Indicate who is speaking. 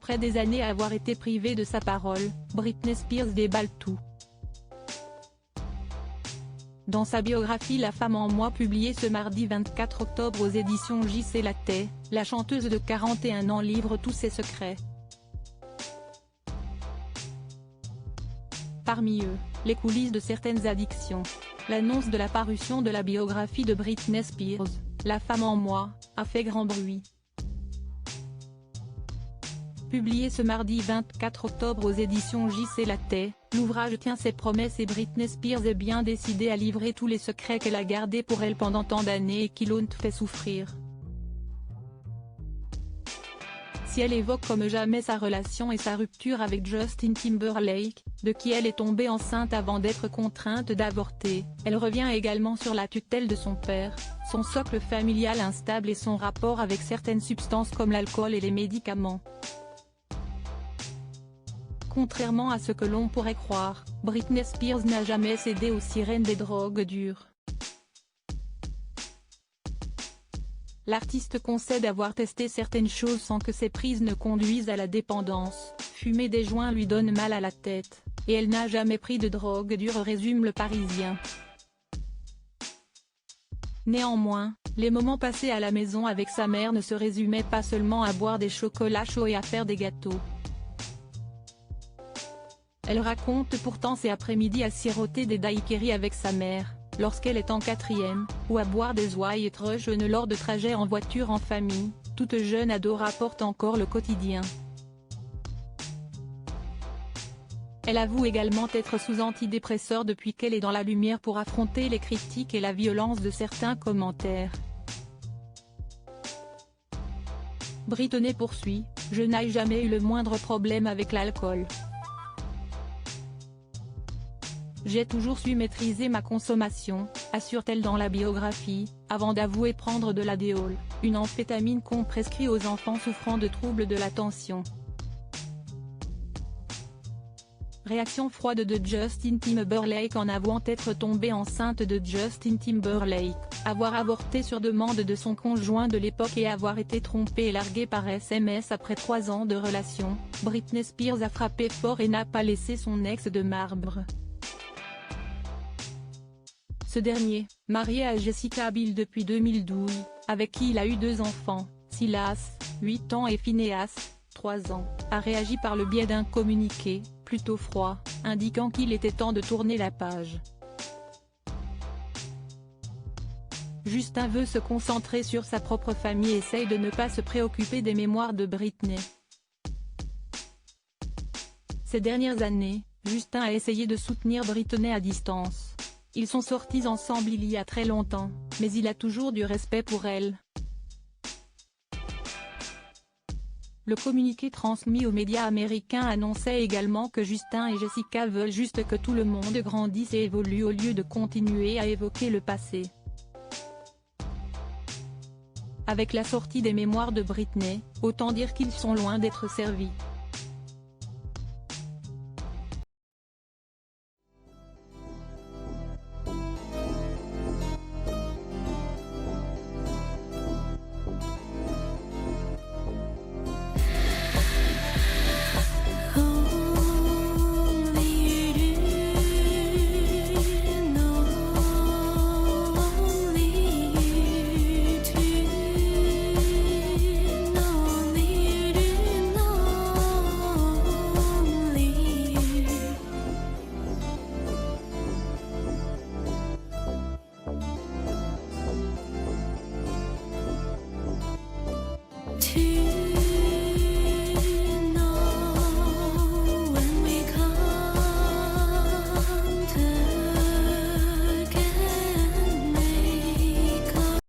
Speaker 1: Après des années à avoir été privée de sa parole, Britney Spears déballe tout. Dans sa biographie La femme en moi publiée ce mardi 24 octobre aux éditions J.C. Lattey, la chanteuse de 41 ans livre tous ses secrets. Parmi eux, les coulisses de certaines addictions. L'annonce de la parution de la biographie de Britney Spears, La femme en moi, a fait grand bruit. Publié ce mardi 24 octobre aux éditions J.C. Lattey, l'ouvrage tient ses promesses et Britney Spears est bien décidée à livrer tous les secrets qu'elle a gardés pour elle pendant tant d'années et qui l'ont fait souffrir. Si elle évoque comme jamais sa relation et sa rupture avec Justin Timberlake, de qui elle est tombée enceinte avant d'être contrainte d'avorter, elle revient également sur la tutelle de son père, son socle familial instable et son rapport avec certaines substances comme l'alcool et les médicaments. Contrairement à ce que l'on pourrait croire, Britney Spears n'a jamais cédé aux sirènes des drogues dures. L'artiste concède avoir testé certaines choses sans que ces prises ne conduisent à la dépendance. Fumer des joints lui donne mal à la tête, et elle n'a jamais pris de drogue dure, résume Le Parisien. Néanmoins, les moments passés à la maison avec sa mère ne se résumaient pas seulement à boire des chocolats chauds et à faire des gâteaux. Elle raconte pourtant ses après-midi à siroter des daiquiris avec sa mère, lorsqu'elle est en 4e, ou à boire des White Russian lors de trajets en voiture en famille. Toute jeune ado rapporte encore le quotidien. Elle avoue également être sous antidépresseur depuis qu'elle est dans la lumière pour affronter les critiques et la violence de certains commentaires. Britney poursuit, « Je n'ai jamais eu le moindre problème avec l'alcool. J'ai toujours su maîtriser ma consommation », assure-t-elle dans la biographie, avant d'avouer prendre de l'adéol, une amphétamine qu'on prescrit aux enfants souffrant de troubles de l'attention. Réaction froide de Justin Timberlake en avouant être tombée enceinte de Justin Timberlake, avoir avorté sur demande de son conjoint de l'époque et avoir été trompée et larguée par SMS après 3 ans de relation, Britney Spears a frappé fort et n'a pas laissé son ex de marbre. Ce dernier, marié à Jessica Biel depuis 2012, avec qui il a eu 2 enfants, Silas, 8 ans et Phineas, 3 ans, a réagi par le biais d'un communiqué, plutôt froid, indiquant qu'il était temps de tourner la page. Justin veut se concentrer sur sa propre famille et essaye de ne pas se préoccuper des mémoires de Britney. Ces dernières années, Justin a essayé de soutenir Britney à distance. Ils sont sortis ensemble il y a très longtemps, mais il a toujours du respect pour elle. Le communiqué transmis aux médias américains annonçait également que Justin et Jessica veulent juste que tout le monde grandisse et évolue au lieu de continuer à évoquer le passé. Avec la sortie des mémoires de Britney, autant dire qu'ils sont loin d'être servis.